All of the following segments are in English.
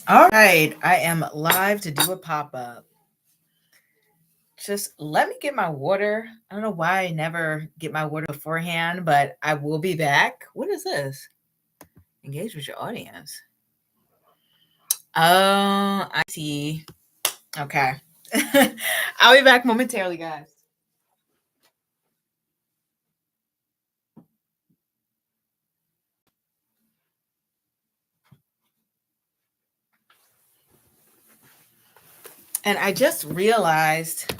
All right, I am live to do a pop-up. Just let me get my water. I don't know why I never get my water beforehand, but I will be back. What is this? Engage with your audience. Oh, I see. Okay. I'll be back momentarily, guys. And I just realized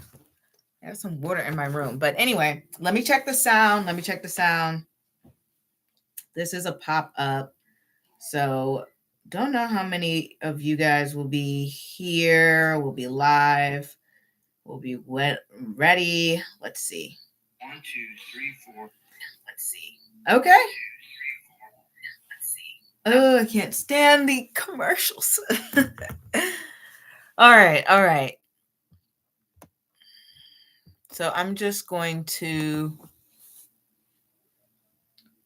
there's some water in my room. But anyway, let me check the sound. This is a pop-up. So don't know how many of you guys will be here, will be live, will be ready. Let's see. 1, 2, 3, 4. Let's see. Okay. Oh, I can't stand the commercials. All right. So I'm just going to,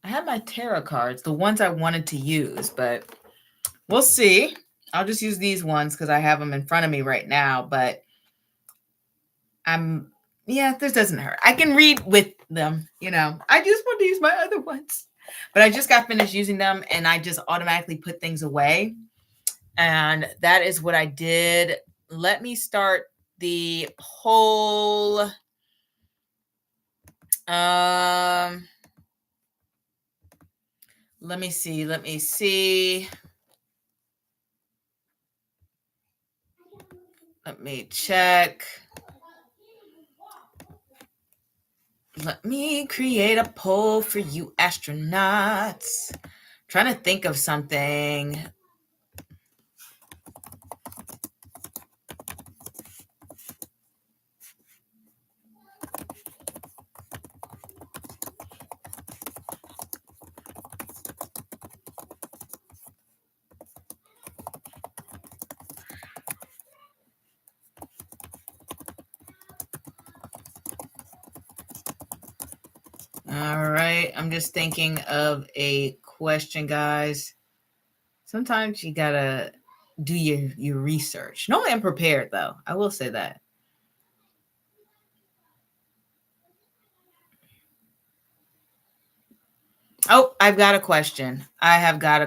I have my tarot cards, the ones I wanted to use, but we'll see. I'll just use these ones because I have them in front of me right now, but this doesn't hurt. I can read with them, I just want to use my other ones. But I just got finished using them and I just automatically put things away. And that is what I did. Let me start the poll. Let me see. Let me check. Let me create a poll for you astronauts. Trying to think of something. All right, I'm just thinking of a question, guys. Sometimes you gotta do your research. Normally I'm prepared, though. I will say that. Oh, I've got a question. I have got a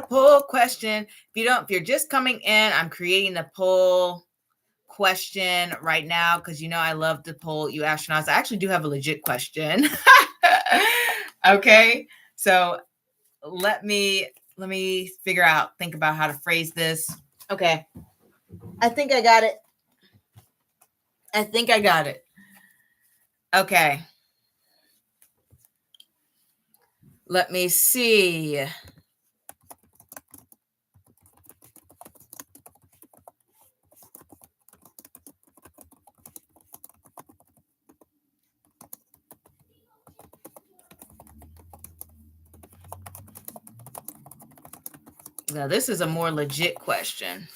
poll question. If you're just coming in, I'm creating a poll question right now because I love to poll you astronauts. I actually do have a legit question. Okay, so let me think about how to phrase this. Okay, I think I got it. Okay, let me see. Now, this is a more legit question.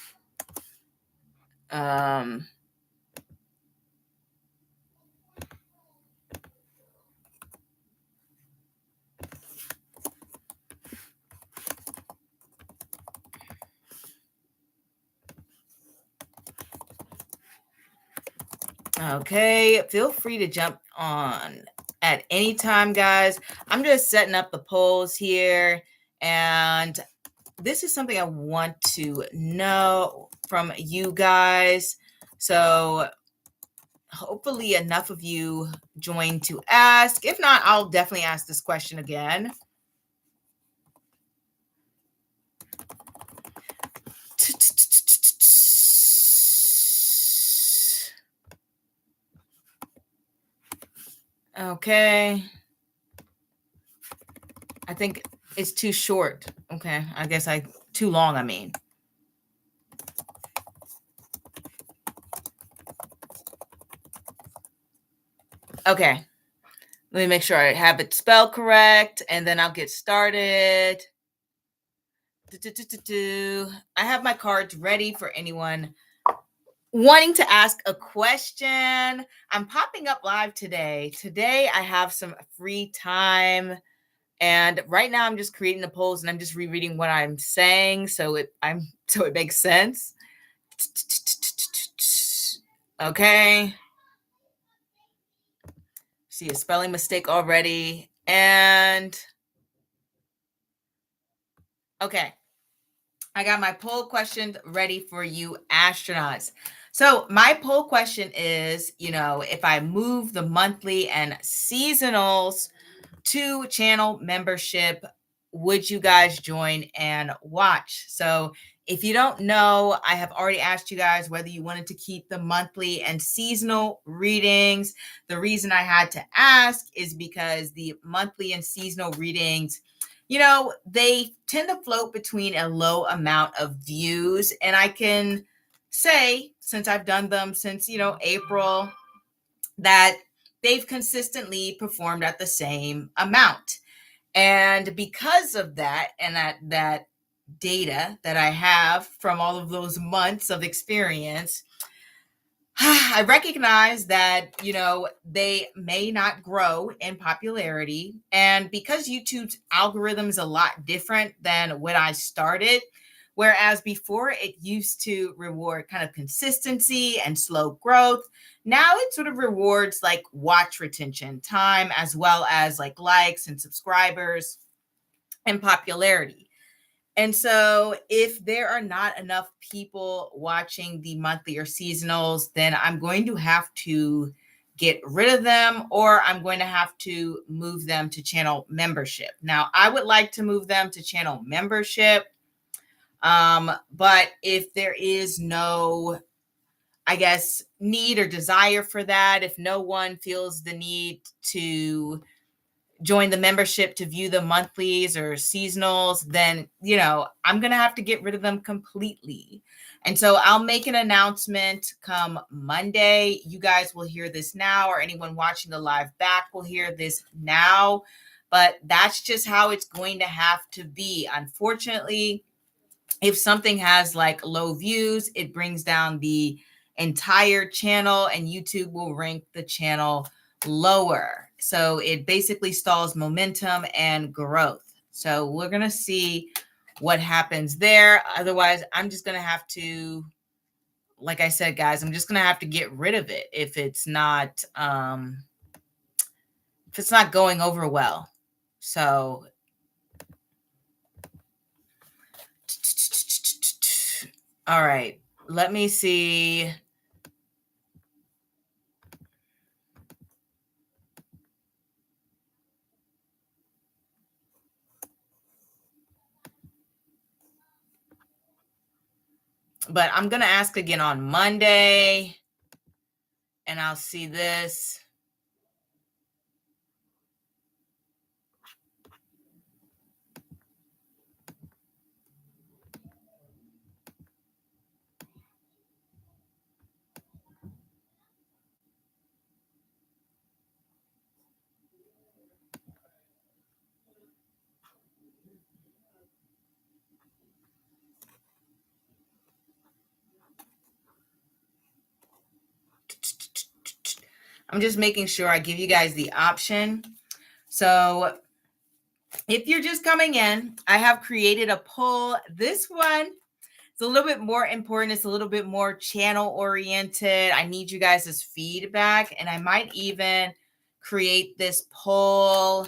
Okay, feel free to jump on at any time, guys. I'm just setting up the polls here, and this is something I want to know from you guys. So hopefully enough of you join to ask. If not, I'll definitely ask this question again. Okay. I think it's too short. Okay. I guess too long, I mean. Okay. Let me make sure I have it spelled correct, and then I'll get started. I have my cards ready for anyone wanting to ask a question. I'm popping up live today. Today, I have some free time, And right now I'm just creating the polls and I'm just rereading what I'm saying so it makes sense. Okay. See a spelling mistake already. And okay. I got my poll question ready for you astronauts. So my poll question is, if I move the monthly and seasonals to channel membership, would you guys join and watch? So if you don't know, I have already asked you guys whether you wanted to keep the monthly and seasonal readings. The reason I had to ask is because the monthly and seasonal readings, they tend to float between a low amount of views. And I can say, since I've done them since, April, that they've consistently performed at the same amount. And because of that, and that data that I have from all of those months of experience, I recognize that, they may not grow in popularity. And because YouTube's algorithm is a lot different than when I started, whereas before it used to reward kind of consistency and slow growth, now it sort of rewards like watch retention time as well as like likes and subscribers and popularity. And so if there are not enough people watching the monthly or seasonals, then I'm going to have to get rid of them, or I'm going to have to move them to channel membership. Now, I would like to move them to channel membership. But if there is no, I guess, need or desire for that, if no one feels the need to join the membership to view the monthlies or seasonals, then, I'm going to have to get rid of them completely. And so I'll make an announcement come Monday. You guys will hear this now, or anyone watching the live back will hear this now. But that's just how it's going to have to be. Unfortunately, if something has like low views, it brings down the entire channel and YouTube will rank the channel lower. So it basically stalls momentum and growth. So we're going to see what happens there. Otherwise, I'm just going to have to, like I said, guys, I'm just going to have to get rid of it if it's not going over well. So all right, let me see. But I'm going to ask again on Monday, and I'll see this. I'm just making sure I give you guys the option. So if you're just coming in, I have created a poll. This one, it's a little bit more important. It's a little bit more channel oriented. I need you guys' feedback, and I might even create this poll.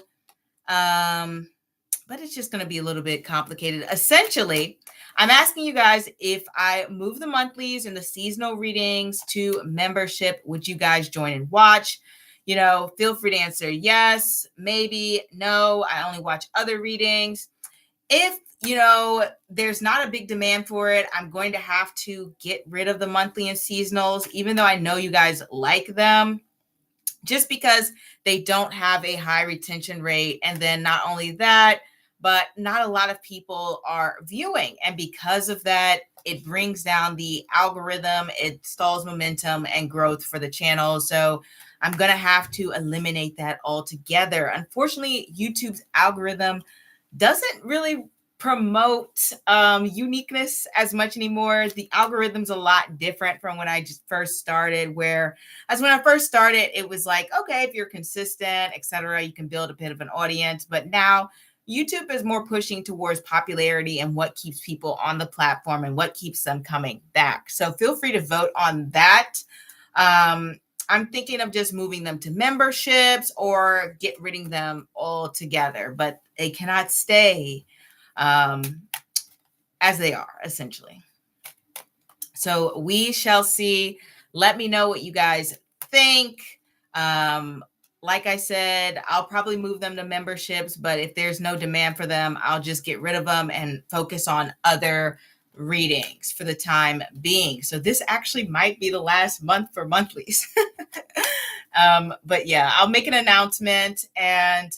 But it's just going to be a little bit complicated. Essentially, I'm asking you guys, if I move the monthlies and the seasonal readings to membership, would you guys join and watch? Feel free to answer yes, maybe, no, I only watch other readings. If, there's not a big demand for it, I'm going to have to get rid of the monthly and seasonals, even though I know you guys like them, just because they don't have a high retention rate. And then not only that, but not a lot of people are viewing. And because of that, it brings down the algorithm, it stalls momentum and growth for the channel. So I'm going to have to eliminate that altogether. Unfortunately, YouTube's algorithm doesn't really promote uniqueness as much anymore. The algorithm's a lot different from when I just first started, where as when I first started, it was like, okay, if you're consistent, etc., you can build a bit of an audience. But now YouTube is more pushing towards popularity and what keeps people on the platform and what keeps them coming back. So feel free to vote on that. I'm thinking of just moving them to memberships or get rid of them altogether, but they cannot stay as they are, essentially. So we shall see. Let me know what you guys think. Like I said, I'll probably move them to memberships, but if there's no demand for them, I'll just get rid of them and focus on other readings for the time being. So this actually might be the last month for monthlies. But yeah, I'll make an announcement and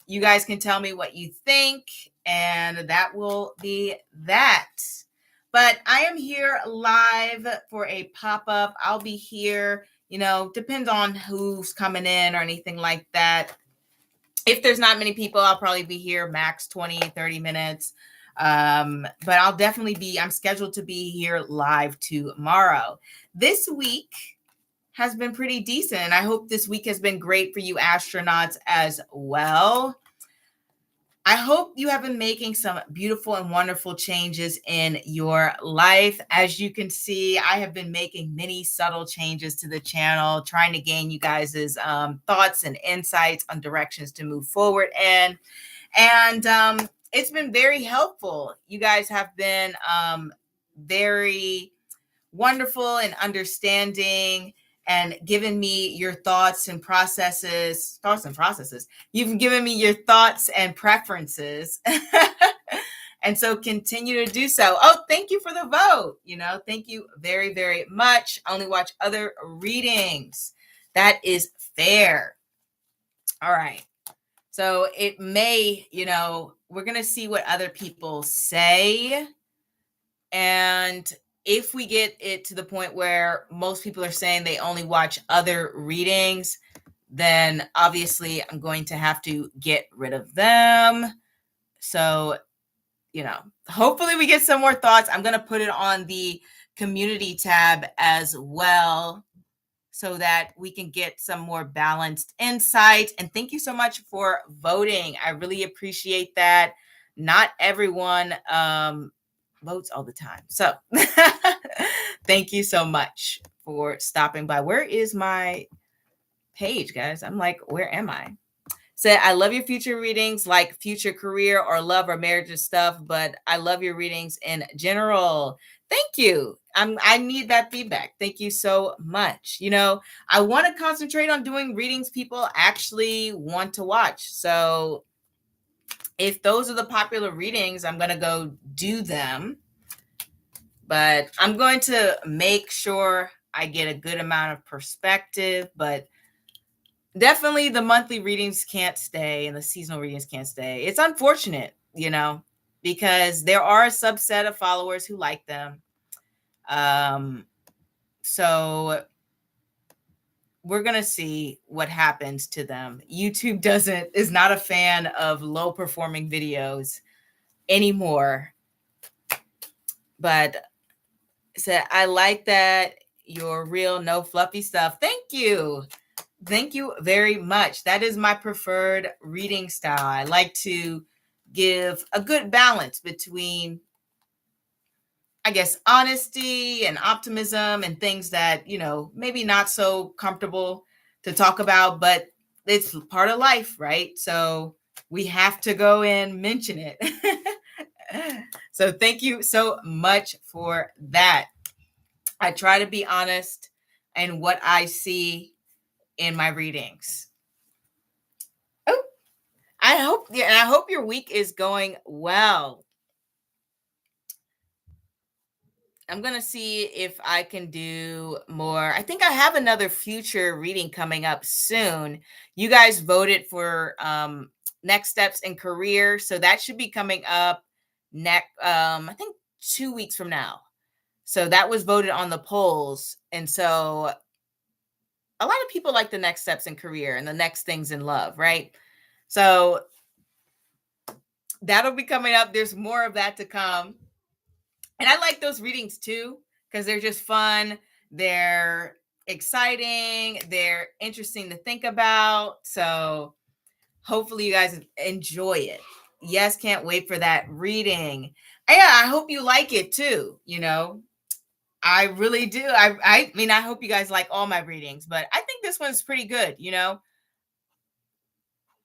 you guys can tell me what you think, and that will be that. But I am here live for a pop-up. I'll be here, depends on who's coming in or anything like that. If there's not many people, I'll probably be here max 20, 30 minutes. But I'll definitely I'm scheduled to be here live tomorrow. This week has been pretty decent. I hope this week has been great for you astronauts as well. I hope you have been making some beautiful and wonderful changes in your life. As you can see, I have been making many subtle changes to the channel, trying to gain you guys' thoughts and insights on directions to move forward in. And it's been very helpful. You guys have been very wonderful and understanding and given me your thoughts and processes. You've given me your thoughts and preferences. And so continue to do so. Oh, thank you for the vote. Thank you very, very much. Only watch other readings. That is fair. All right. So it may, we're going to see what other people say. And if we get it to the point where most people are saying they only watch other readings, then obviously I'm going to have to get rid of them. So, hopefully we get some more thoughts. I'm going to put it on the community tab as well so that we can get some more balanced insight. And thank you so much for voting. I really appreciate that. Not everyone votes all the time. So thank you so much for stopping by. Where is my page, guys? I'm like, where am I? Say, I love your future readings, like future career or love or marriage and stuff, but I love your readings in general. Thank you. I need that feedback. Thank you so much. I want to concentrate on doing readings people actually want to watch. So if those are the popular readings, I'm going to go do them. But I'm going to make sure I get a good amount of perspective. But definitely the monthly readings can't stay and the seasonal readings can't stay. It's unfortunate, because there are a subset of followers who like them. So we're going to see what happens to them. YouTube is not a fan of low performing videos anymore. But I like that you're real, no fluffy stuff. Thank you. Thank you very much. That is my preferred reading style. I like to give a good balance between, I guess, honesty and optimism and things that, maybe not so comfortable to talk about, but it's part of life, right? So we have to go and mention it. So thank you so much for that. I try to be honest in what I see in my readings. Oh, I hope your week is going well. I'm going to see if I can do more. I think I have another future reading coming up soon. You guys voted for next steps in career. So that should be coming up I think 2 weeks from now. So that was voted on the polls. And so a lot of people like the next steps in career and the next things in love, right? So that'll be coming up. There's more of that to come. And I like those readings too, because they're just fun. They're exciting. They're interesting to think about. So hopefully you guys enjoy it. Yes, can't wait for that reading. Yeah, I hope you like it too. I really do. I mean, I hope you guys like all my readings, but I think this one's pretty good,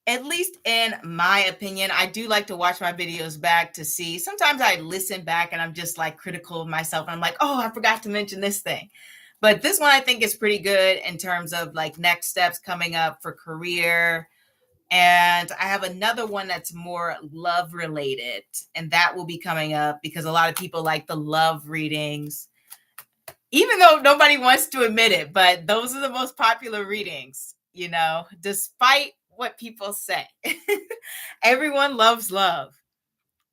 At least in my opinion. I do like to watch my videos back to see. Sometimes I listen back and I'm just like critical of myself. And I'm like, oh, I forgot to mention this thing. But this one I think is pretty good in terms of like next steps coming up for career. And I have another one that's more love related, and that will be coming up because a lot of people like the love readings, even though nobody wants to admit it, but those are the most popular readings, despite what people say. Everyone loves love.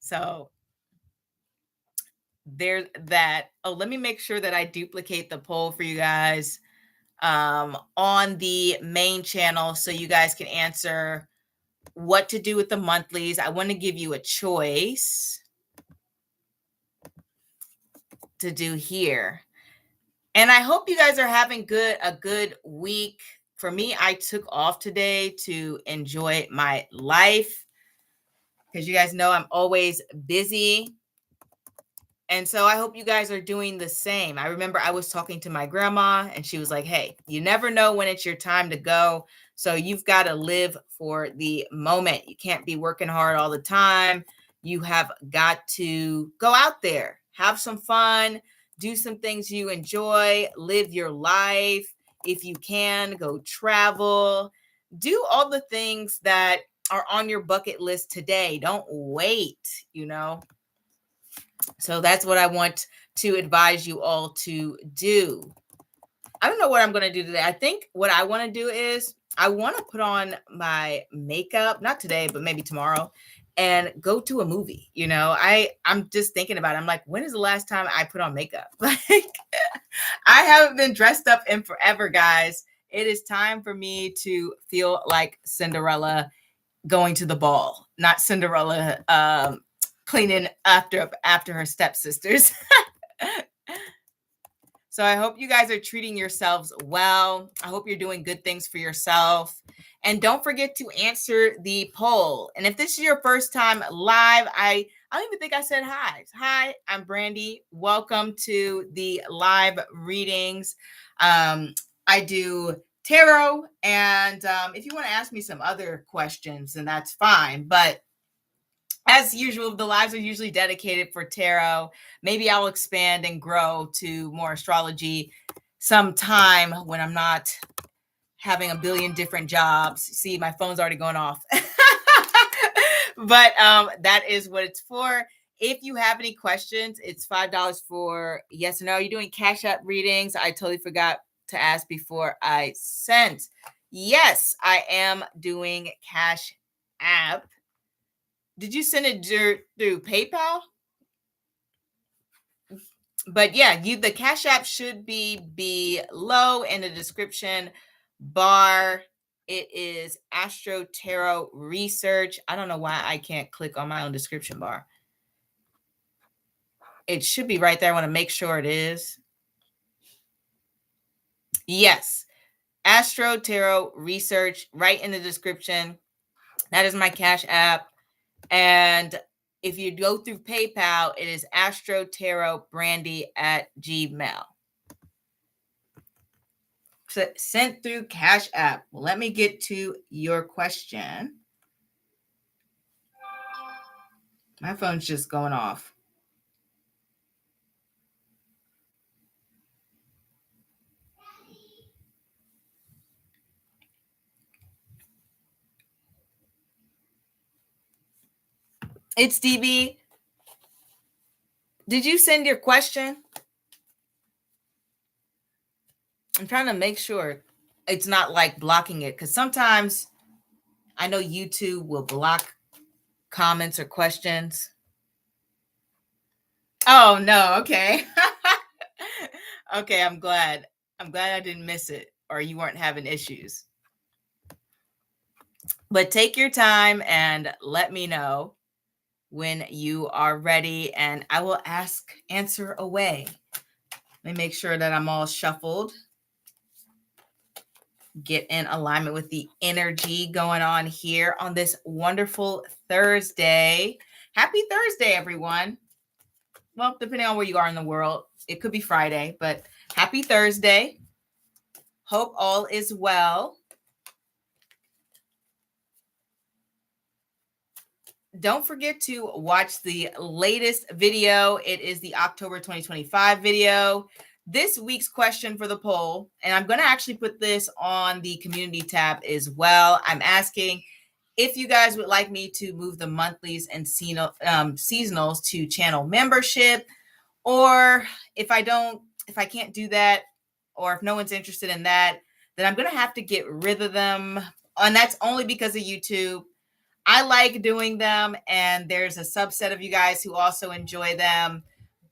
So there's that. Oh, let me make sure that I duplicate the poll for you guys on the main channel so you guys can answer what to do with the monthlies. I want to give you a choice to do here. And I hope you guys are having a good week. For me, I took off today to enjoy my life because you guys know I'm always busy. And so I hope you guys are doing the same. I remember I was talking to my grandma and she was like, hey, you never know when it's your time to go. So you've got to live for the moment. You can't be working hard all the time. You have got to go out there, have some fun, do some things you enjoy, live your life. If you can, go travel, do all the things that are on your bucket list today. Don't wait, So that's what I want to advise you all to do. I don't know what I'm going to do today. I think what I want to do is I want to put on my makeup, not today, but maybe tomorrow, and go to a movie. I'm just thinking about it. I'm like, when is the last time I put on makeup? Like, I haven't been dressed up in forever, guys. It is time for me to feel like Cinderella going to the ball, not Cinderella cleaning after her stepsisters. So I hope you guys are treating yourselves well. I hope you're doing good things for yourself. And don't forget to answer the poll. And if this is your first time live, I don't even think I said hi. Hi, I'm Brandy. Welcome to the live readings. I do tarot. And if you want to ask me some other questions, then that's fine. But as usual, the lives are usually dedicated for tarot. Maybe I'll expand and grow to more astrology sometime when I'm not having a billion different jobs. See, my phone's already going off. But that is what it's for. If you have any questions, it's $5 for yes or no. Are you doing CashApp readings? I totally forgot to ask before I sent. Yes, I am doing CashApp. Did you send it through PayPal? But yeah, the Cash App should be below in the description bar. It is AstroTarotResearch. I don't know why I can't click on my own description bar. It should be right there. I want to make sure it is. Yes, AstroTarotResearch right in the description. That is my Cash App. And if you go through PayPal, it is AstroTarotBrandy@gmail. Sent through Cash App. Well, let me get to your question. My phone's just going off. It's DB. Did you send your question? I'm trying to make sure it's not like blocking it, because sometimes I know YouTube will block comments or questions. Oh, no. Okay. Okay, I'm glad. I'm glad I didn't miss it, or you weren't having issues. But take your time and let me know. when you are ready, and I will answer away. Let me make sure that I'm all shuffled. Get in alignment with the energy going on here on this wonderful Thursday. Happy Thursday, everyone. Well, depending on where you are in the world, it could be Friday, but happy Thursday. Hope all is well. Don't forget to watch the latest video. It is the October 2025 video. This week's question for the poll, and I'm going to actually put this on the community tab as well. I'm asking if you guys would like me to move the monthlies and seasonals to channel membership, or if I can't do that, or if no one's interested in that, then I'm going to have to get rid of them. And that's only because of YouTube. I like doing them, and there's a subset of you guys who also enjoy them.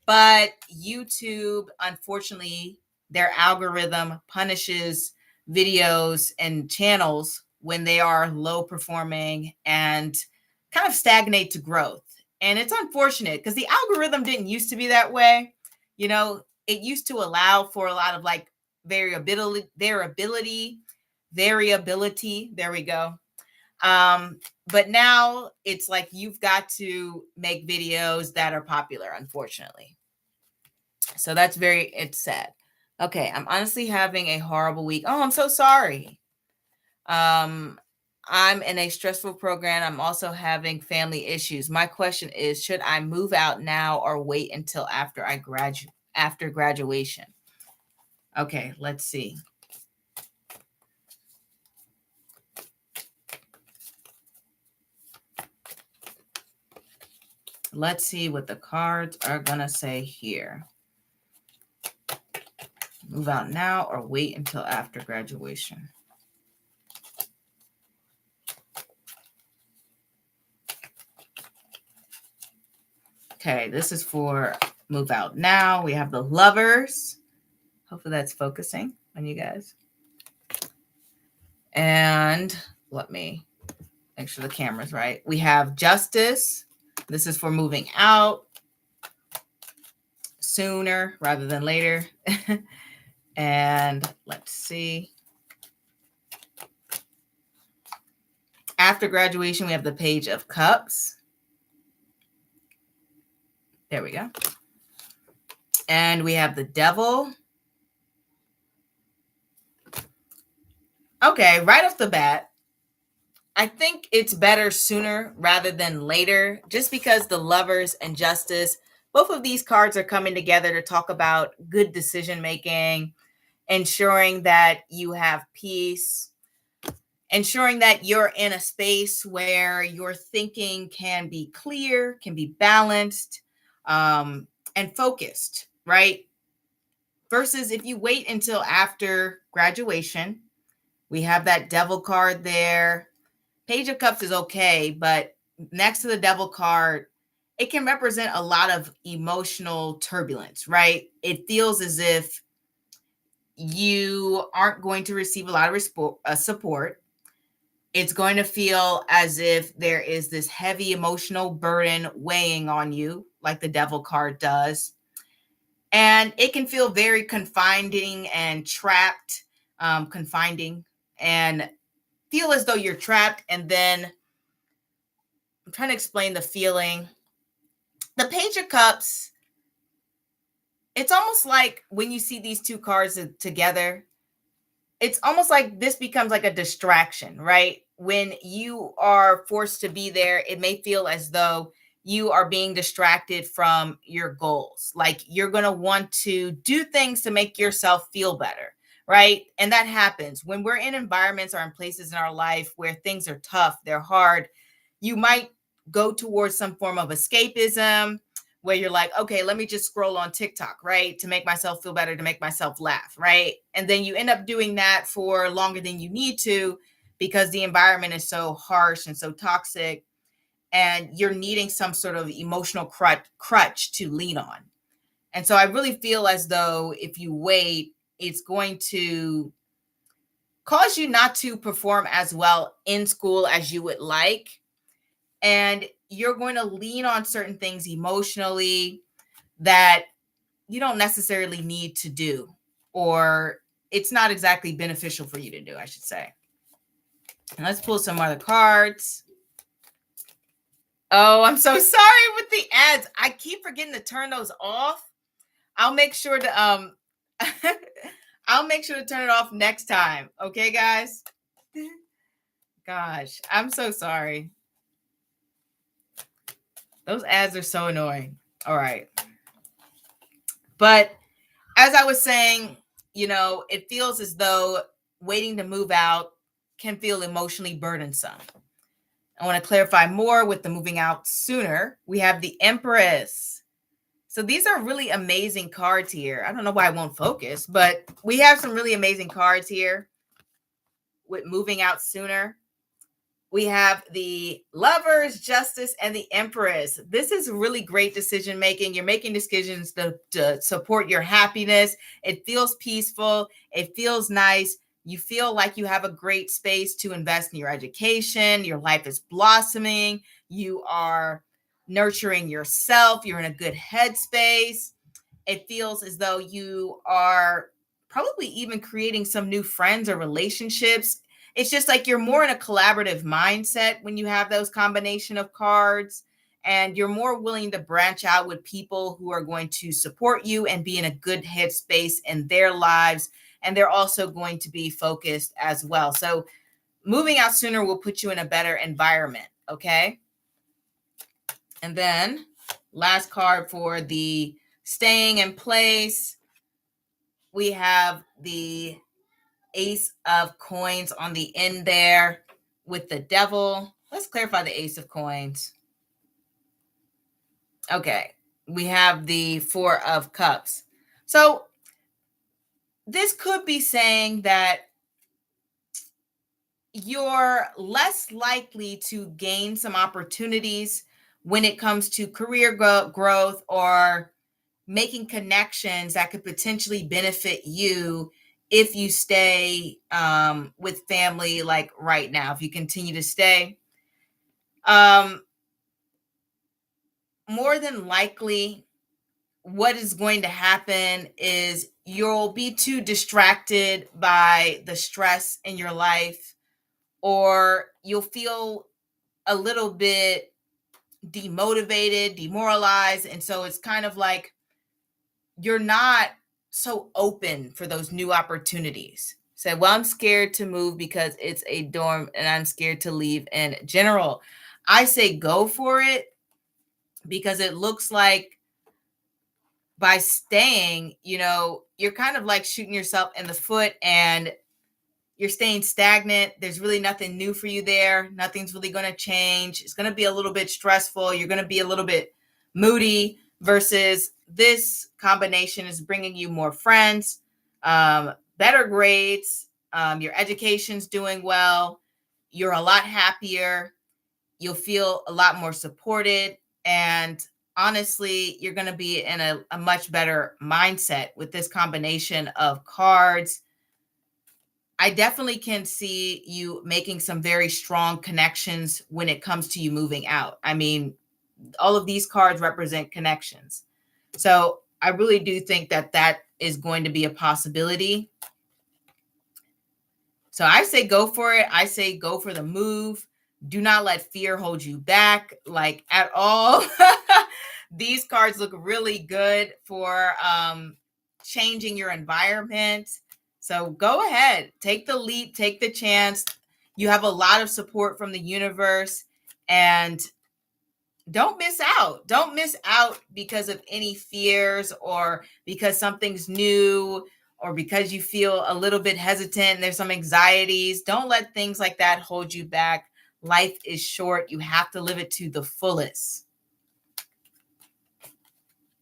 But YouTube, unfortunately, their algorithm punishes videos and channels when they are low performing and kind of stagnate to growth. And it's unfortunate because the algorithm didn't used to be that way. You know, it used to allow for a lot of like variability. There we go. But now it's like you've got to make videos that are popular, unfortunately. So it's sad. Okay, I'm honestly having a horrible week. Oh, I'm so sorry. I'm in a stressful program. I'm also having family issues. My question is, should I move out now or wait until after graduation? Okay, let's see. Let's see what the cards are going to say here. Move out now or wait until after graduation? Okay, this is for move out now. We have the Lovers. Hopefully that's focusing on you guys. And let me make sure the camera's right. We have Justice. This is for moving out sooner rather than later. And let's see. After graduation, we have the Page of Cups. There we go. And we have the Devil. Okay, right off the bat, I think it's better sooner rather than later, just because the Lovers and Justice, both of these cards are coming together to talk about good decision making, ensuring that you have peace, ensuring that you're in a space where your thinking can be clear, can be balanced, and focused, right? Versus if you wait until after graduation, we have that Devil card there. Page of Cups is okay, but next to the Devil card, it can represent a lot of emotional turbulence, right? It feels as if you aren't going to receive a lot of support. It's going to feel as if there is this heavy emotional burden weighing on you, like the Devil card does. And it can feel very confining and trapped, confining, and feel as though you're trapped. And then I'm trying to explain the feeling. The Page of Cups, it's almost like when you see these two cards together, it's almost like this becomes like a distraction, right? When you are forced to be there, it may feel as though you are being distracted from your goals. Like you're going to want to do things to make yourself feel better, right? And that happens when we're in environments or in places in our life where things are tough, they're hard. You might go towards some form of escapism, where you're like, okay, let me just scroll on TikTok, right? To make myself feel better, to make myself laugh, right? And then you end up doing that for longer than you need to because the environment is so harsh and so toxic, and you're needing some sort of emotional crutch to lean on. And so I really feel as though if you wait, it's going to cause you not to perform as well in school as you would like. And you're going to lean on certain things emotionally that you don't necessarily need to do, or it's not exactly beneficial for you to do, I should say. And let's pull some other cards. Oh, I'm so sorry with the ads. I keep forgetting to turn those off. I'll make sure to I'll make sure to turn it off next time. Okay, guys? Gosh, I'm so sorry. Those ads are so annoying. All right. But as I was saying, it feels as though waiting to move out can feel emotionally burdensome. I want to clarify more with the moving out sooner. We have the Empress. So these are really amazing cards here. I don't know why I won't focus, but we have some really amazing cards here with moving out sooner. We have the Lovers, Justice, and the Empress. This is really great decision making. You're making decisions to support your happiness. It feels peaceful. It feels nice. You feel like you have a great space to invest in your education. Your life is blossoming. You are nurturing yourself. You're in a good headspace. It feels as though you are probably even creating some new friends or relationships. It's just like you're more in a collaborative mindset when you have those combination of cards, and you're more willing to branch out with people who are going to support you and be in a good headspace in their lives. And they're also going to be focused as well. So moving out sooner will put you in a better environment. Okay. And then last card for the staying in place, we have the Ace of Coins on the end there with the Devil. Let's clarify the Ace of Coins. Okay, we have the Four of Cups. So this could be saying that you're less likely to gain some opportunities when it comes to career growth or making connections that could potentially benefit you if you stay with family, like right now, if you continue to stay. More than likely, what is going to happen is you'll be too distracted by the stress in your life, or you'll feel a little bit demotivated, demoralized. And so it's kind of like you're not so open for those new opportunities. Say, well, I'm scared to move because it's a dorm and I'm scared to leave in general. I say go for it, because it looks like by staying, you're kind of like shooting yourself in the foot and you're staying stagnant. There's really nothing new for you there. Nothing's really going to change. It's going to be a little bit stressful. You're going to be a little bit moody, versus this combination is bringing you more friends, better grades. Your education's doing well. You're a lot happier. You'll feel a lot more supported. And honestly, you're going to be in a much better mindset with this combination of cards. I definitely can see you making some very strong connections when it comes to you moving out. I mean, all of these cards represent connections. So I really do think that that is going to be a possibility. So I say go for it. I say go for the move. Do not let fear hold you back, like, at all. These cards look really good for changing your environment. So go ahead, take the leap, take the chance. You have a lot of support from the universe, and don't miss out. Don't miss out because of any fears, or because something's new, or because you feel a little bit hesitant and there's some anxieties. Don't let things like that hold you back. Life is short. You have to live it to the fullest.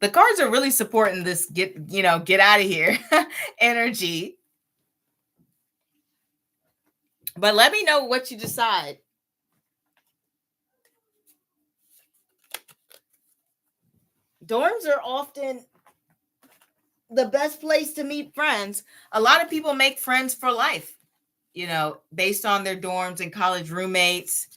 The cards are really supporting this get out of here energy. But let me know what you decide. Dorms are often the best place to meet friends. A lot of people make friends for life, based on their dorms and college roommates.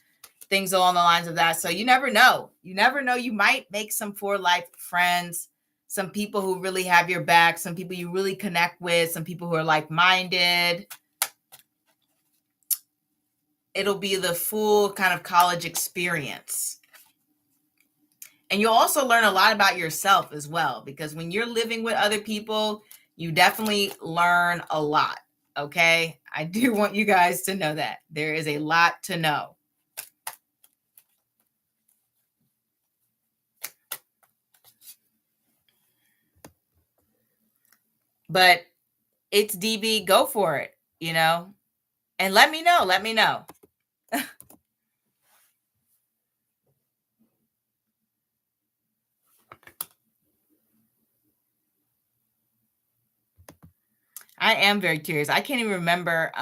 things along the lines of that. So you never know. You never know. You might make some for life friends, some people who really have your back, some people you really connect with, some people who are like-minded. It'll be the full kind of college experience. And you'll also learn a lot about yourself as well, because when you're living with other people, you definitely learn a lot. Okay? I do want you guys to know that. There is a lot to know. But it's DB, go for it, you know? And let me know. Let me know. I am very curious. I can't even remember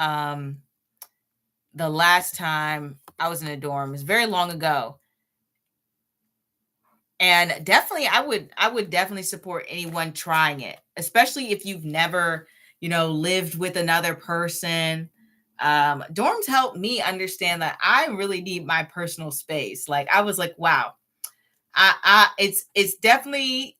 the last time I was in a dorm. It's very long ago. And definitely I would definitely support anyone trying it, especially if you've never, lived with another person. Dorms helped me understand that I really need my personal space. Like I was like, wow, it's definitely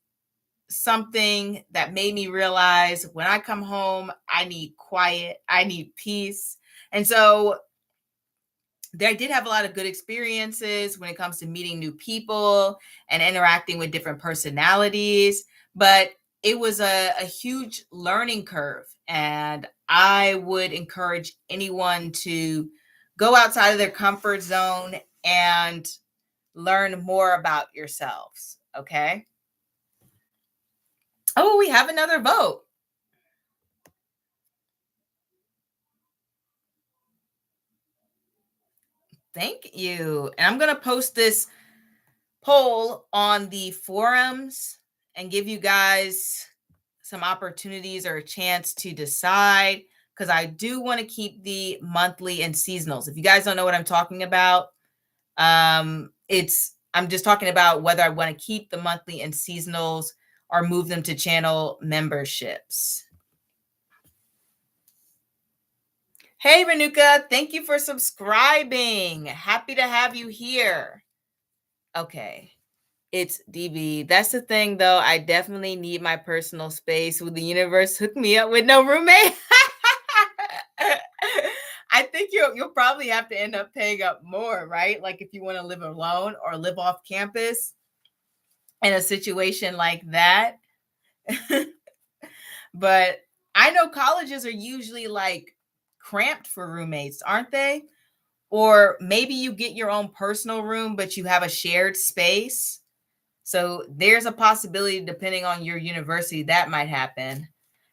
something that made me realize when I come home, I need quiet, I need peace. And so I did have a lot of good experiences when it comes to meeting new people and interacting with different personalities, but it was a huge learning curve. And I would encourage anyone to go outside of their comfort zone and learn more about yourselves. Okay. Oh, we have another vote. Thank you. And I'm going to post this poll on the forums and give you guys some opportunities or a chance to decide, because I do want to keep the monthly and seasonals. If you guys don't know what I'm talking about, I'm just talking about whether I want to keep the monthly and seasonals or move them to channel memberships. Hey, Renuka, thank you for subscribing. Happy to have you here. Okay. It's DB. That's the thing, though. I definitely need my personal space. Will the universe hook me up with no roommate? I think you'll probably have to end up paying up more, right? Like if you want to live alone or live off campus in a situation like that. But I know colleges are usually like cramped for roommates, aren't they? Or maybe you get your own personal room, but you have a shared space. So there's a possibility, depending on your university, that might happen.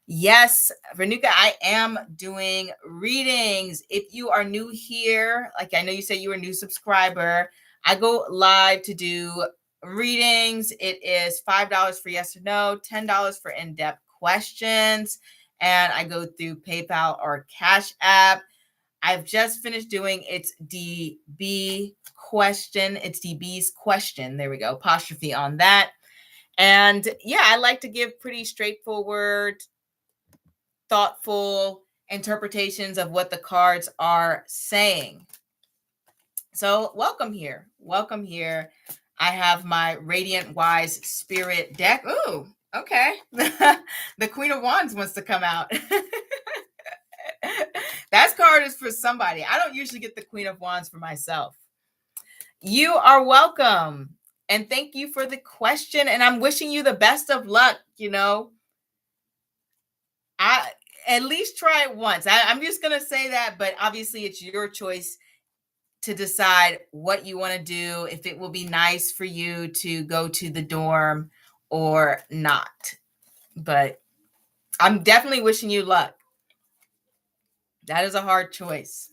Yes, Renuka, I am doing readings. If you are new here, like I know you said you were a new subscriber, I go live to do readings. It is $5 for yes or no, $10 for in-depth questions. And I go through PayPal or Cash App. I've just finished doing It's DB question. It's DB's question. There we go. Apostrophe on that. And yeah, I like to give pretty straightforward, thoughtful interpretations of what the cards are saying. So welcome here. Welcome here. I have my Radiant Wise Spirit deck. Ooh, okay. The Queen of Wands wants to come out. That card is for somebody. I don't usually get the Queen of Wands for myself. You are welcome. And thank you for the question. And I'm wishing you the best of luck. I at least try it once. I'm just going to say that, but obviously it's your choice to decide what you want to do, if it will be nice for you to go to the dorm or not. But I'm definitely wishing you luck. That is a hard choice.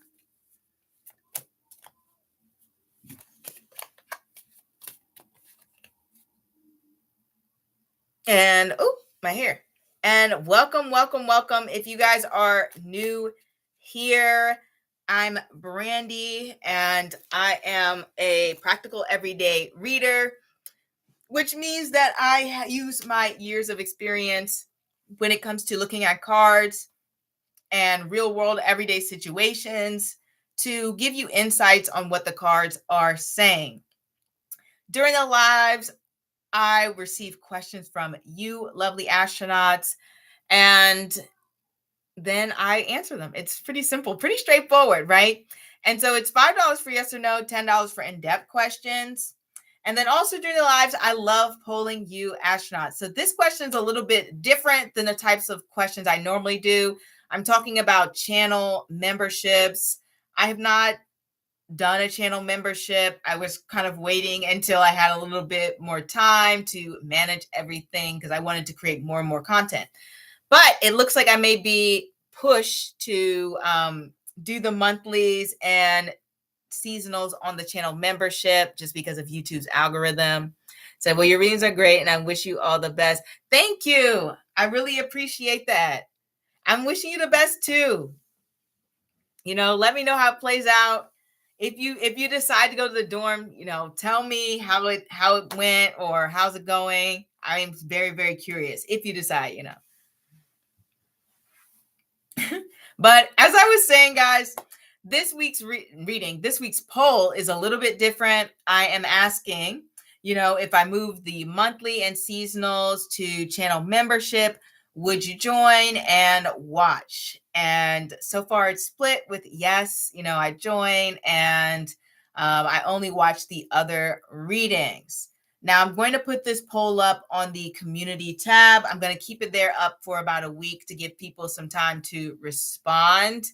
And oh, my hair. And welcome, welcome, welcome. If you guys are new here, I'm Brandy, and I am a practical everyday reader, which means that I use my years of experience when it comes to looking at cards and real world everyday situations to give you insights on what the cards are saying. During the lives, I receive questions from you lovely astronauts, and then I answer them. It's pretty simple, pretty straightforward, right? And so it's $5 for yes or no, $10 for in-depth questions. And then also during the lives, I love polling you astronauts. So this question is a little bit different than the types of questions I normally do. I'm talking about channel memberships. I have not done a channel membership. I was kind of waiting until I had a little bit more time to manage everything because I wanted to create more and more content. But it looks like I may be pushed to do the monthlies and seasonals on the channel membership just because of YouTube's algorithm. So, well, your readings are great and I wish you all the best. Thank you. I really appreciate that. I'm wishing you the best too. Let me know how it plays out. If you decide to go to the dorm, tell me how it went or how's it going. I am very, very curious if you decide, But as I was saying, guys, this week's reading, this week's poll is a little bit different. I am asking, if I move the monthly and seasonals to channel membership, would you join and watch? And so far it's split with yes, I join, and I only watch the other readings. Now I'm going to put this poll up on the community tab. I'm going to keep it there up for about a week to give people some time to respond.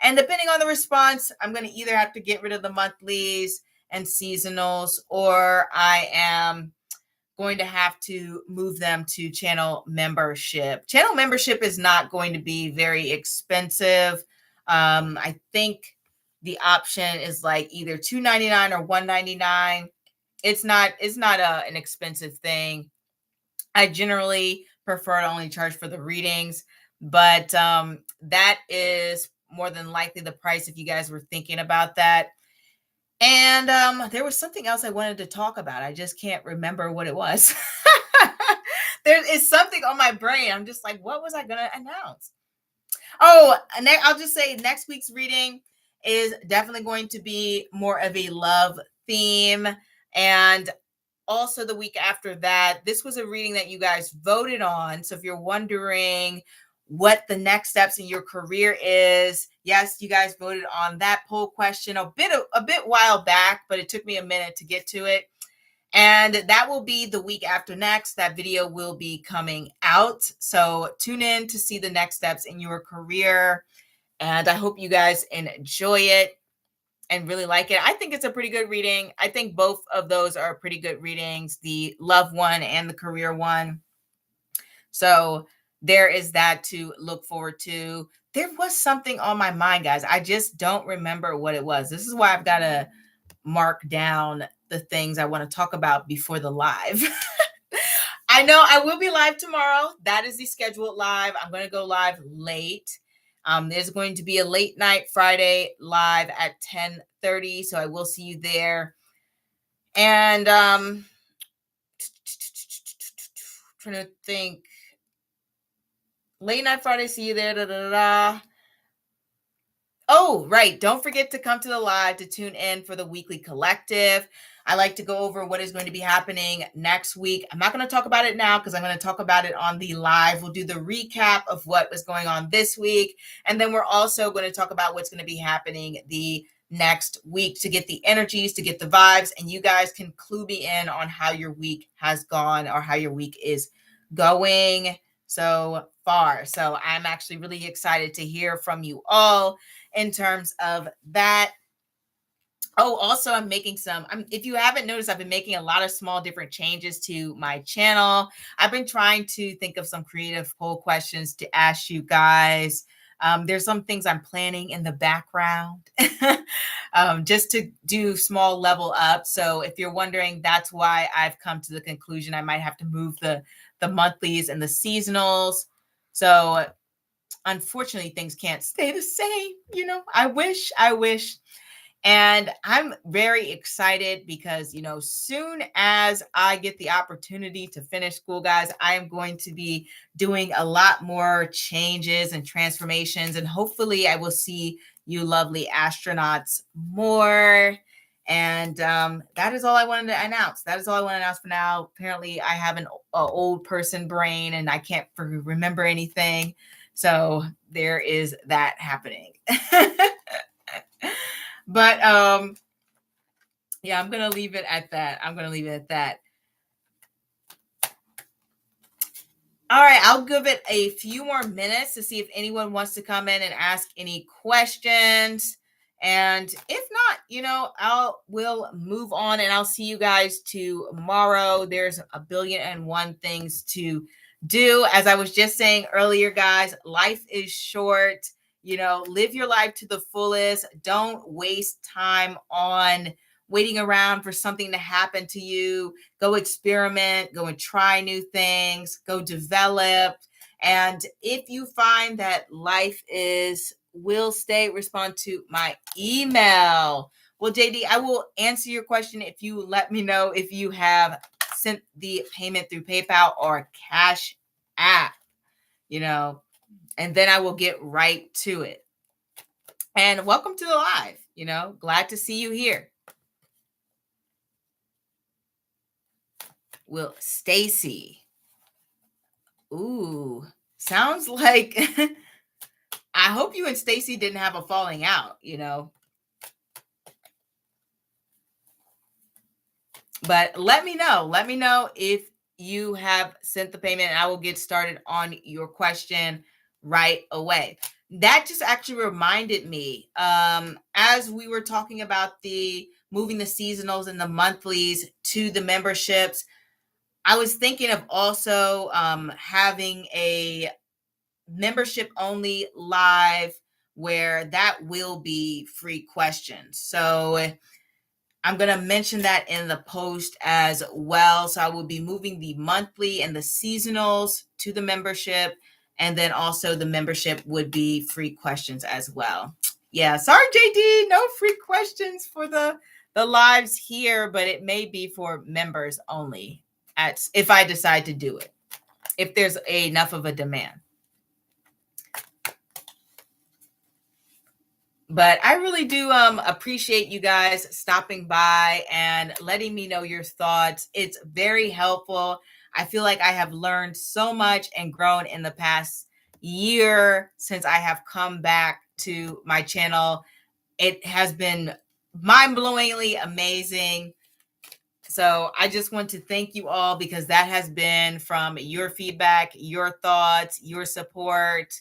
And depending on the response, I'm going to either have to get rid of the monthlies and seasonals, or I am going to have to move them to channel membership. Channel membership is not going to be very expensive. I think the option is like either $2.99 or $1.99. It's not an expensive thing. I generally prefer to only charge for the readings, but that is more than likely the price if you guys were thinking about that. And there was something else I wanted to talk about. I just can't remember what it was. There is something on my brain. I'm just like, what was I going to announce? Oh, I'll just say next week's reading is definitely going to be more of a love theme. And also the week after that, this was a reading that you guys voted on. So if you're wondering what the next steps in your career is, yes, you guys voted on that poll question a bit while back, but it took me a minute to get to it. And that will be the week after next. That video will be coming out. So tune in to see the next steps in your career. And I hope you guys enjoy it and really like it. I think it's a pretty good reading. I think both of those are pretty good readings, the love one and the career one. So there is that to look forward to. There was something on my mind, guys. I just don't remember what it was. This is why I've got to mark down the things I want to talk about before the live. I know I will be live tomorrow. That is the scheduled live. I'm going to go live late. There's going to be a late night Friday live at 10:30. So I will see you there. And trying to think. Late night Friday, see you there. Da, da, da, da. Oh, right. Don't forget to come to the live to tune in for the weekly collective. I like to go over what is going to be happening next week. I'm not going to talk about it now because I'm going to talk about it on the live. We'll do the recap of what was going on this week. And then we're also going to talk about what's going to be happening the next week to get the energies, to get the vibes. And you guys can clue me in on how your week has gone or how your week is going so far. So I'm actually really excited to hear from you all in terms of that. Oh, also I'm making if you haven't noticed, I've been making a lot of small different changes to my channel. I've been trying to think of some creative poll questions to ask you guys. There's some things I'm planning in the background just to do small level up. So if you're wondering, that's why I've come to the conclusion I might have to move the monthlies and the seasonals. So unfortunately, things can't stay the same. I wish. And I'm very excited because, soon as I get the opportunity to finish school, guys, I am going to be doing a lot more changes and transformations. And hopefully I will see you lovely astronauts more. And that is all I wanted to announce. That is all I want to announce for now. Apparently, I have an old person brain and I can't remember anything. So there is that happening. But yeah, I'm going to leave it at that. All right, I'll give it a few more minutes to see if anyone wants to come in and ask any questions. And if not, we'll move on and I'll see you guys tomorrow. There's a billion and one things to do. As I was just saying earlier, guys, life is short. Live your life to the fullest. Don't waste time on waiting around for something to happen to you. Go experiment, go and try new things, go develop. And if you find that life will stay, respond to my email. Well, JD, I will answer your question if you let me know if you have sent the payment through PayPal or Cash App, and then I will get right to it. And welcome to the live, glad to see you here. Will Stacy. Ooh, sounds like I hope you and Stacy didn't have a falling out, But let me know. Let me know if you have sent the payment and I will get started on your question right away. That just actually reminded me, as we were talking about the moving the seasonals and the monthlies to the memberships, I was thinking of also having a membership only live where that will be free questions. So I'm going to mention that in the post as well. So I will be moving the monthly and the seasonals to the membership. And then also the membership would be free questions as well. Yeah, sorry, JD, no free questions for the lives here, but it may be for members only if I decide to do it, if there's enough of a demand. But I really do appreciate you guys stopping by and letting me know your thoughts. It's very helpful. I feel like I have learned so much and grown in the past year since I have come back to my channel. It has been mind-blowingly amazing. So I just want to thank you all because that has been from your feedback, your thoughts, your support.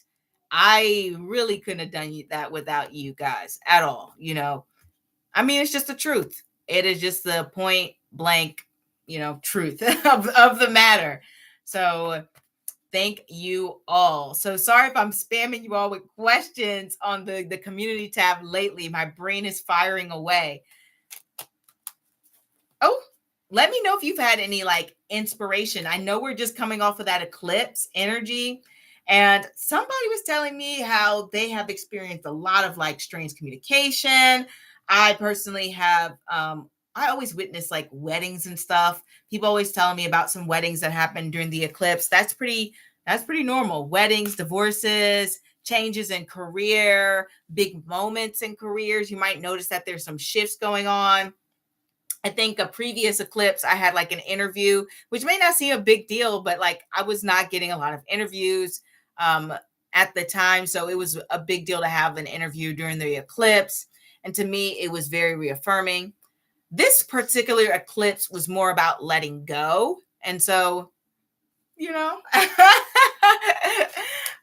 I really couldn't have done that without you guys at all. I mean, it's just the truth. It is just the point blank, truth of the matter. So thank you all. So sorry if I'm spamming you all with questions on the community tab lately. My brain is firing away. Oh, let me know if you've had any inspiration. I know we're just coming off of that eclipse energy. And somebody was telling me how they have experienced a lot of strange communication. I personally have, I always witness weddings and stuff. People always telling me about some weddings that happened during the eclipse. That's pretty normal. Weddings, divorces, changes in career, big moments in careers. You might notice that there's some shifts going on. I think a previous eclipse, I had an interview, which may not seem a big deal, but I was not getting a lot of interviews at the time. So it was a big deal to have an interview during the eclipse. And to me, it was very reaffirming. This particular eclipse was more about letting go. And so,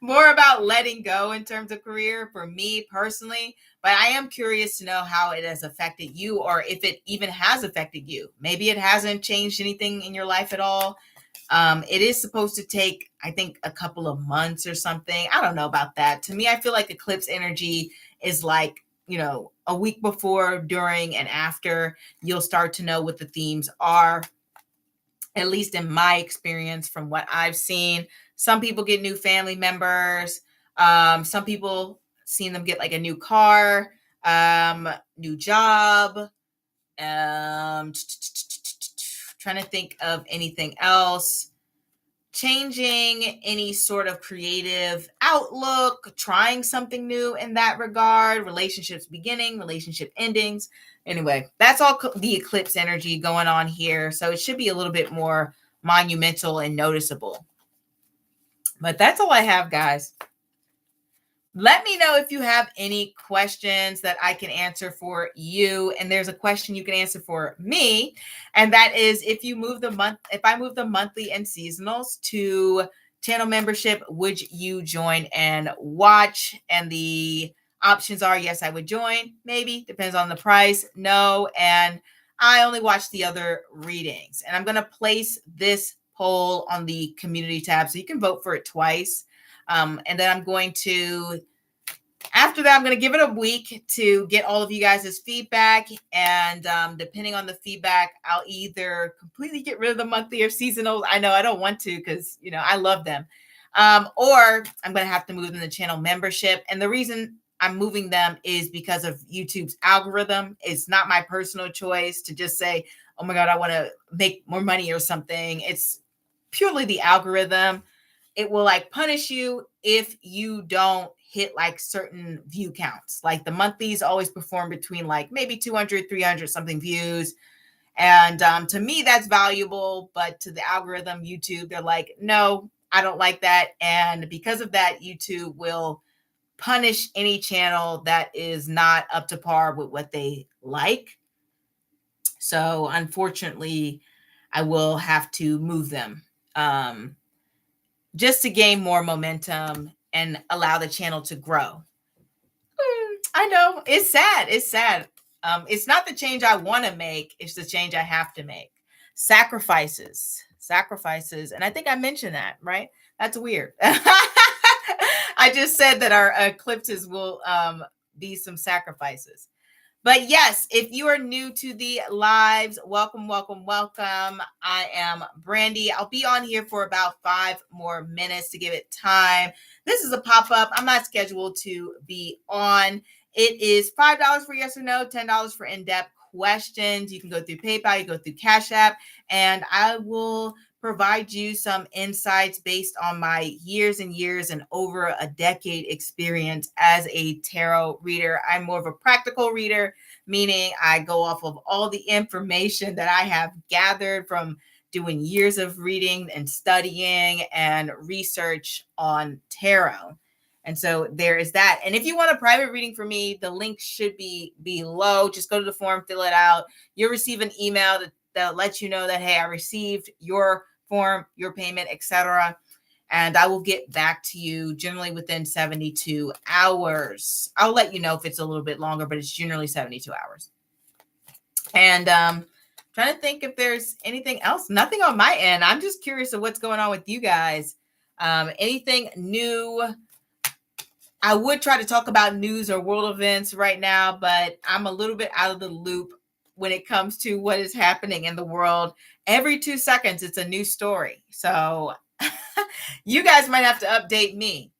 more about letting go in terms of career for me personally. But I am curious to know how it has affected you, or if it even has affected you. Maybe it hasn't changed anything in your life at all. It is supposed to take, I think, a couple of months or something. I don't know about that. To me, I feel like eclipse energy is a week before, during, and after. You'll start to know what the themes are, at least in my experience from what I've seen. Some people get new family members. Some people seen them get a new car, new job. Trying to think of anything else. changing any sort of creative outlook, trying something new in that regard, relationships beginning, relationship endings. Anyway, that's all the eclipse energy going on here. So it should be a little bit more monumental and noticeable. But that's all I have, guys. Let me know if you have any questions that I can answer for you. And there's a question you can answer for me. And that is, if I move the monthly and seasonals to channel membership, would you join and watch? And the options are yes, I would join. Maybe, depends on the price. No. And I only watch the other readings. And I'm going to place this poll on the community tab so you can vote for it twice. And then I'm going to, after that, I'm going to give it a week to get all of you guys' feedback. And depending on the feedback, I'll either completely get rid of the monthly or seasonals. I know I don't want to because, I love them. Or I'm going to have to move them to channel membership. And the reason I'm moving them is because of YouTube's algorithm. It's not my personal choice to just say, oh my God, I want to make more money or something. It's purely the algorithm. It will punish you if you don't hit certain view counts. Like the monthlies always perform between maybe 200, 300 something views. And to me, that's valuable. But to the algorithm, YouTube, they're like, no, I don't like that. And because of that, YouTube will punish any channel that is not up to par with what they like. So unfortunately, I will have to move them. Just to gain more momentum and allow the channel to grow. I know, it's sad. It's sad. It's not the change I want to make. It's the change I have to make. Sacrifices. And I think I mentioned that, right? That's weird. I just said that our eclipses will be some sacrifices. But yes, if you are new to the lives, welcome. I am Brandy. I'll be on here for about 5 more minutes to give it time. This is a pop-up. I'm not scheduled to be on. It is $5 for yes or no, $10 for in-depth questions. You can go through PayPal, you go through CashApp, and I will provide you some insights based on my years and years and over a decade experience as a tarot reader. I'm more of a practical reader, meaning I go off of all the information that I have gathered from doing years of reading and studying and research on tarot. And so there is that. And if you want a private reading from me, the link should be below. Just go to the form, fill it out. You'll receive an email that'll let you know that, hey, I received your form, your payment, etc. And I will get back to you generally within 72 hours. I'll let you know if it's a little bit longer, but it's generally 72 hours. And trying to think if there's anything else. Nothing on my end. I'm just curious of what's going on with you guys. Anything new? I would try to talk about news or world events right now, but I'm a little bit out of the loop when it comes to what is happening in the world. Every 2 seconds, it's a new story. So you guys might have to update me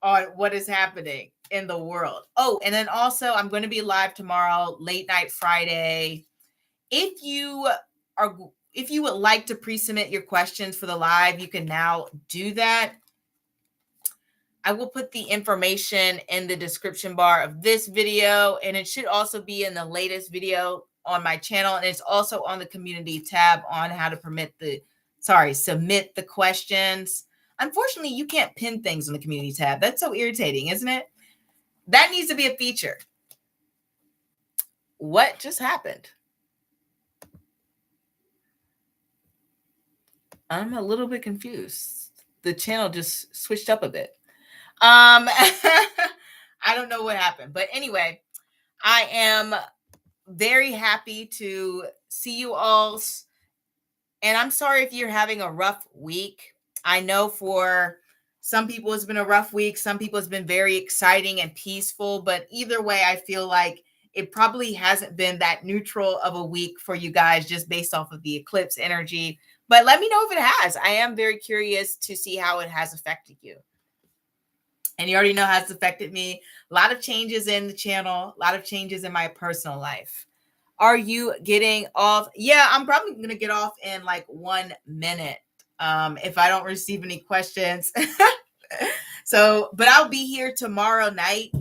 on what is happening in the world. Oh, and then also I'm going to be live tomorrow, late night Friday. If you would like to pre-submit your questions for the live, you can now do that. I will put the information in the description bar of this video, and it should also be in the latest video on my channel. And it's also on the community tab on how to submit the questions. Unfortunately, you can't pin things on the community tab. That's so irritating, isn't it? That needs to be a feature. What just happened? I'm a little bit confused. The channel just switched up a bit. I don't know what happened, but anyway, I am very happy to see you all. And I'm sorry if you're having a rough week. I know for some people it's been a rough week. Some people it's been very exciting and peaceful, but either way, I feel like it probably hasn't been that neutral of a week for you guys just based off of the eclipse energy. But let me know if it has. I am very curious to see how it has affected you. And you already know how it's affected me. A lot of changes in the channel, a lot of changes in my personal life. Are you getting off? Yeah, I'm probably going to get off in 1 minute. if I don't receive any questions. So, but I'll be here tomorrow night,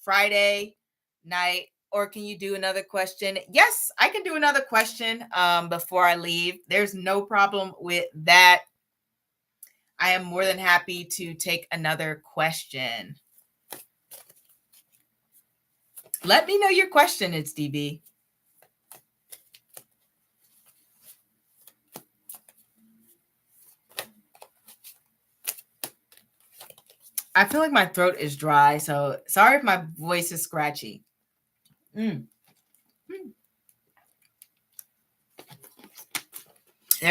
Friday night. Or can you do another question? Yes, I can do another question before I leave. There's no problem with that. I am more than happy to take another question. Let me know your question, it's DB. I feel like my throat is dry, so sorry if my voice is scratchy. There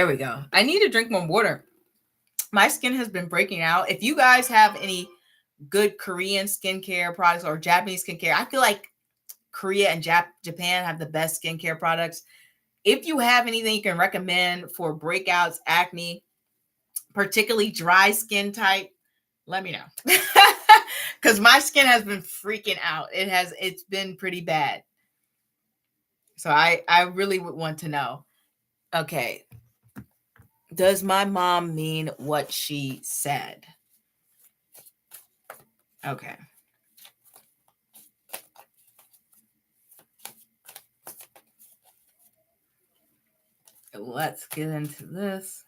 we go. I need to drink more water. My skin has been breaking out. If you guys have any good Korean skincare products or Japanese skincare, I feel like Korea and Japan have the best skincare products. If you have anything you can recommend for breakouts, acne, particularly dry skin type, let me know. Because my skin has been freaking out. It's been pretty bad. So I really would want to know. Okay. Does my mom mean what she said? Okay. Let's get into this.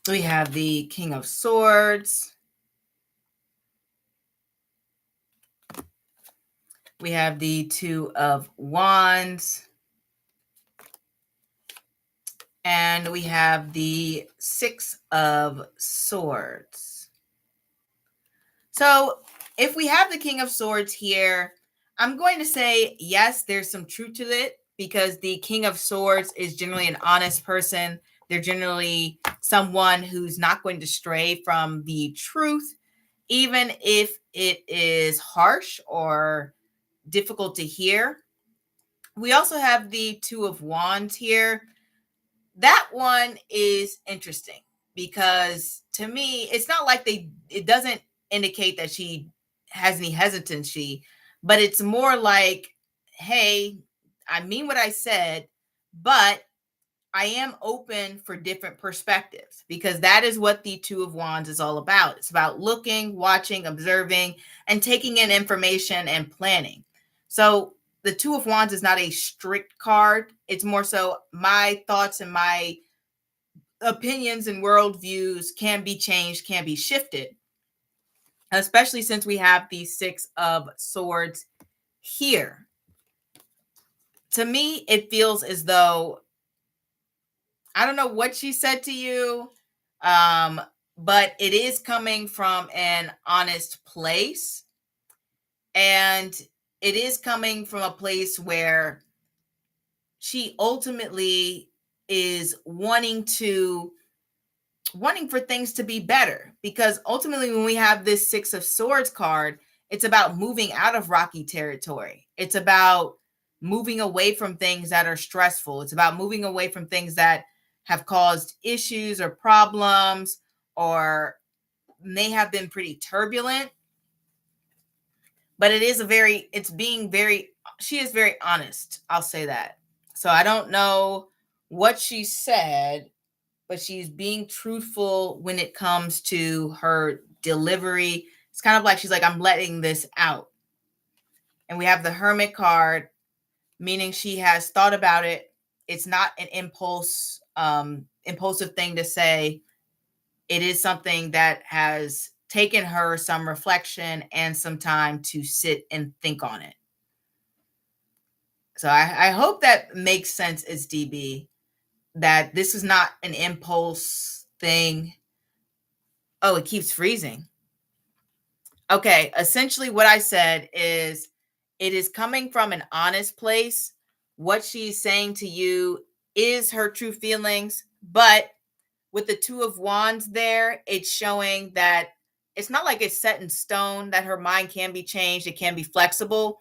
We have the King of Swords. We have the Two of Wands. And we have the Six of Swords. So if we have the King of Swords here, I'm going to say, yes, there's some truth to it because the King of Swords is generally an honest person. They're generally someone who's not going to stray from the truth, even if it is harsh or difficult to hear. We also have the Two of Wands here. That one is interesting because to me, it's not like it doesn't indicate that she has any hesitancy, but it's more like, hey, I mean what I said, but I am open for different perspectives because that is what the Two of Wands is all about. It's about looking, watching, observing, and taking in information and planning. So the Two of Wands is not a strict card. It's more so my thoughts and my opinions and worldviews can be changed, can be shifted, especially since we have the Six of Swords here. To me, it feels as though, I don't know what she said to you, but it is coming from an honest place. And it is coming from a place where she ultimately is wanting for things to be better, because ultimately when we have this Six of Swords card, it's about moving out of rocky territory. It's about moving away from things that are stressful. It's about moving away from things that have caused issues or problems or may have been pretty turbulent. But she is very honest. I'll say that. So I don't know what she said, but she's being truthful when it comes to her delivery. It's kind of like she's like, I'm letting this out. And we have the Hermit card, meaning she has thought about it. It's not an impulsive thing to say. It is something that has taken her some reflection and some time to sit and think on it. So I hope that makes sense as DB, that this is not an impulse thing. Oh, it keeps freezing. Okay, essentially what I said is it is coming from an honest place. What she's saying to you is her true feelings, but with the Two of Wands there, it's showing that it's not like it's set in stone, that her mind can be changed, it can be flexible.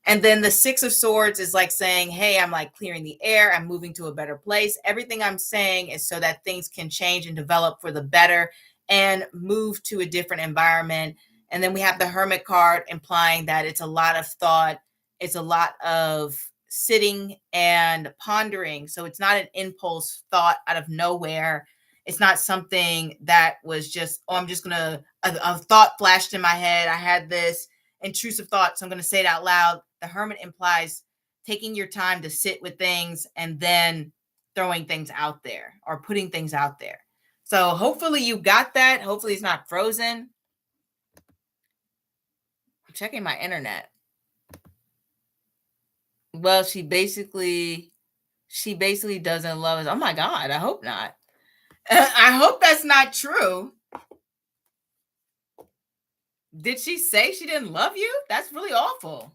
And then the Six of Swords is like saying, hey, I'm like clearing the air. I'm moving to a better place. Everything I'm saying is so that things can change and develop for the better and move to a different environment. And then we have the Hermit card implying that it's a lot of thought, it's a lot of sitting and pondering. So it's not an impulse thought out of nowhere. It's not something that was just, oh, I'm just gonna, a thought flashed in my head. I had this intrusive thought, so I'm gonna say it out loud. The Hermit implies taking your time to sit with things and then throwing things out there or putting things out there. So hopefully you got that. Hopefully it's not frozen. I'm checking my internet. Well, she basically doesn't love us. Oh my God, I hope not. I hope that's not true. Did she say she didn't love you? That's really awful.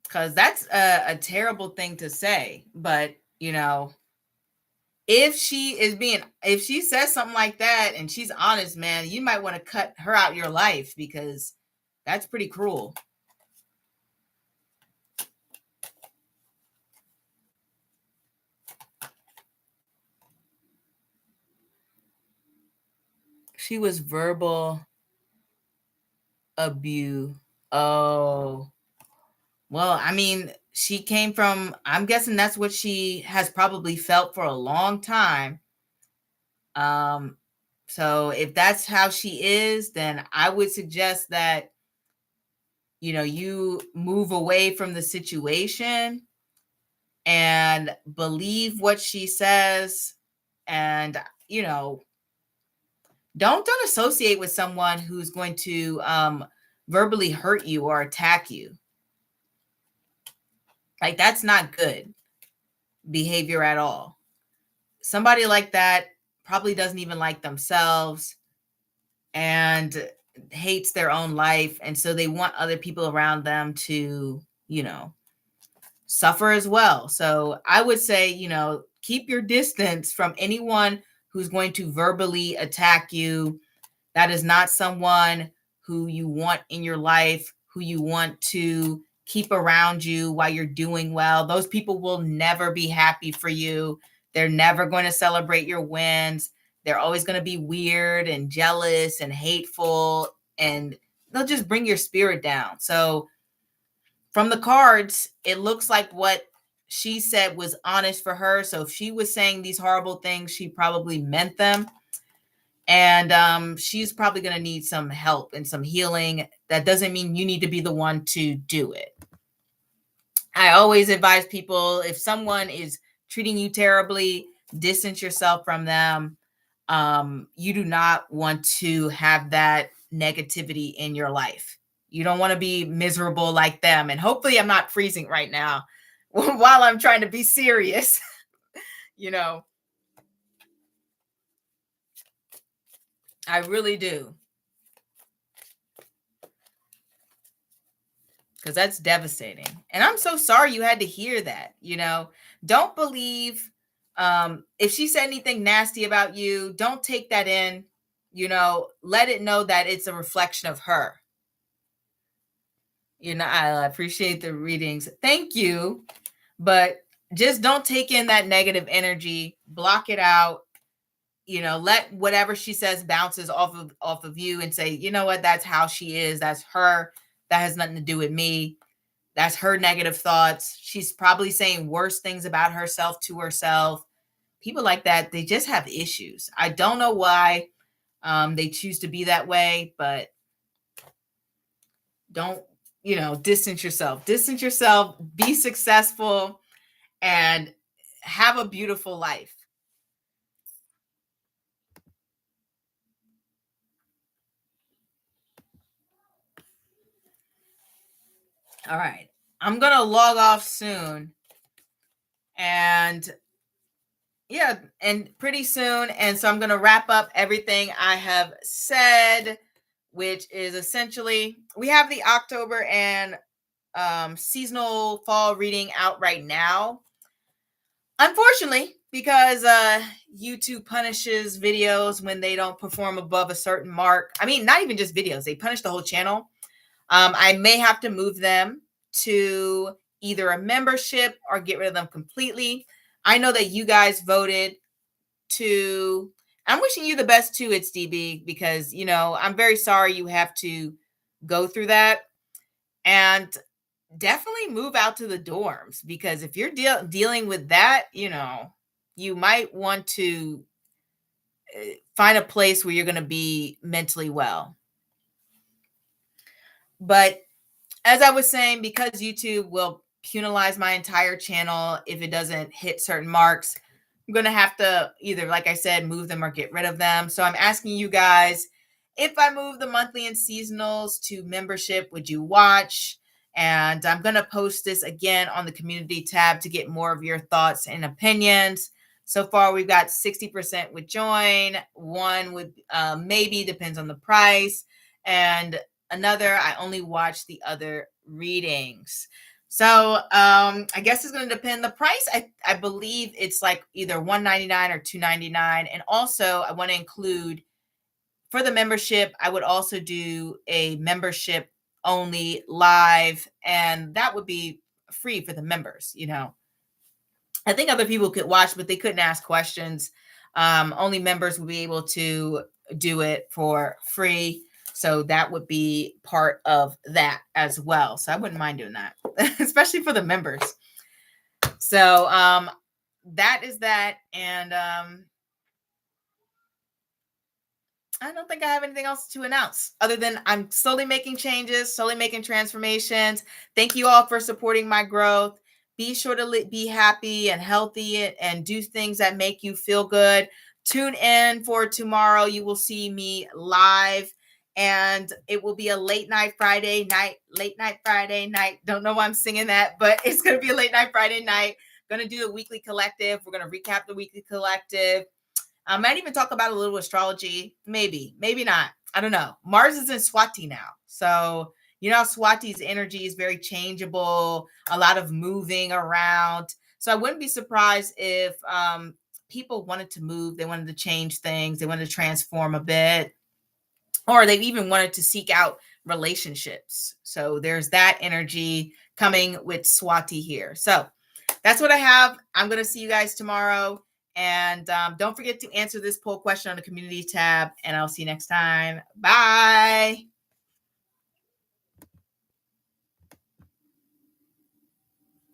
Because that's a terrible thing to say. But, you know, if she says something like that and she's honest, man, you might want to cut her out your life, because that's pretty cruel. She was verbal abuse. Oh, well, I mean, she came from, I'm guessing that's what she has probably felt for a long time. So if that's how she is, then I would suggest that, you know, you move away from the situation and believe what she says. And, you know, don't associate with someone who's going to verbally hurt you or attack you. Like, that's not good behavior at all. Somebody like that probably doesn't even like themselves and hates their own life. And so they want other people around them to, you know, suffer as well. So I would say, you know, keep your distance from anyone who's going to verbally attack you. That is not someone who you want in your life, who you want to keep around you while you're doing well. Those people will never be happy for you. They're never going to celebrate your wins. They're always going to be weird and jealous and hateful, and they'll just bring your spirit down. So from the cards, it looks like what she said was honest for her. So if she was saying these horrible things, she probably meant them. And she's probably going to need some help and some healing. That doesn't mean you need to be the one to do it. I always advise people, if someone is treating you terribly, distance yourself from them. You do not want to have that negativity in your life. You don't want to be miserable like them. And hopefully I'm not freezing right now while I'm trying to be serious. You know, I really do. Because that's devastating. And I'm so sorry you had to hear that. You know, don't believe if she said anything nasty about you, don't take that in. You know, let it know that it's a reflection of her. You know, I appreciate the readings. Thank you. But just don't take in that negative energy, block it out. You know, let whatever she says bounces off of you, and say, you know what, that's how she is. That's her. That has nothing to do with me. That's her negative thoughts. She's probably saying worse things about herself to herself. People like that, they just have issues. I don't know why they choose to be that way, but don't, you know, distance yourself. Distance yourself, be successful, and have a beautiful life. All right. I'm going to log off soon. And yeah, and pretty soon. And so I'm going to wrap up everything I have said, which is essentially, we have the October and seasonal fall reading out right now. Unfortunately, because YouTube punishes videos when they don't perform above a certain mark. I mean, not even just videos, they punish the whole channel. I may have to move them to either a membership or get rid of them completely. I know that you guys voted to, I'm wishing you the best too, it's DB, because, you know, I'm very sorry you have to go through that. And definitely move out to the dorms, because if you're dealing with that, you know, you might want to find a place where you're going to be mentally well. But as I was saying, because YouTube will penalize my entire channel if it doesn't hit certain marks, I'm going to have to either, like I said, move them or get rid of them. So I'm asking you guys, if I move the monthly and seasonals to membership, would you watch? And I'm going to post this again on the community tab to get more of your thoughts and opinions. So far, we've got 60% would join, one would maybe, depends on the price, and another, I only watch the other readings. So I guess it's going to depend. The price, I believe it's like either $199 or $299. And also, I want to include for the membership, I would also do a membership only live, and that would be free for the members. You know, I think other people could watch, but they couldn't ask questions. Only members will be able to do it for free. So that would be part of that as well. So I wouldn't mind doing that, especially for the members. So that is that. And I don't think I have anything else to announce other than I'm slowly making changes, slowly making transformations. Thank you all for supporting my growth. Be sure to be happy and healthy and do things that make you feel good. Tune in for tomorrow. You will see me live, and it will be a late night Friday night. Don't know why I'm singing that, but it's going to be a late night Friday night. Going to do a weekly collective. We're going to recap the weekly collective. I might even talk about a little astrology. Maybe not. I don't know. Mars is in Swati now. So, you know, Swati's energy is very changeable, a lot of moving around. So I wouldn't be surprised if people wanted to move, they wanted to change things, they wanted to transform a bit, or they even wanted to seek out relationships. So there's that energy coming with Swati here. So that's what I have. I'm going to see you guys tomorrow. And don't forget to answer this poll question on the community tab. And I'll see you next time. Bye.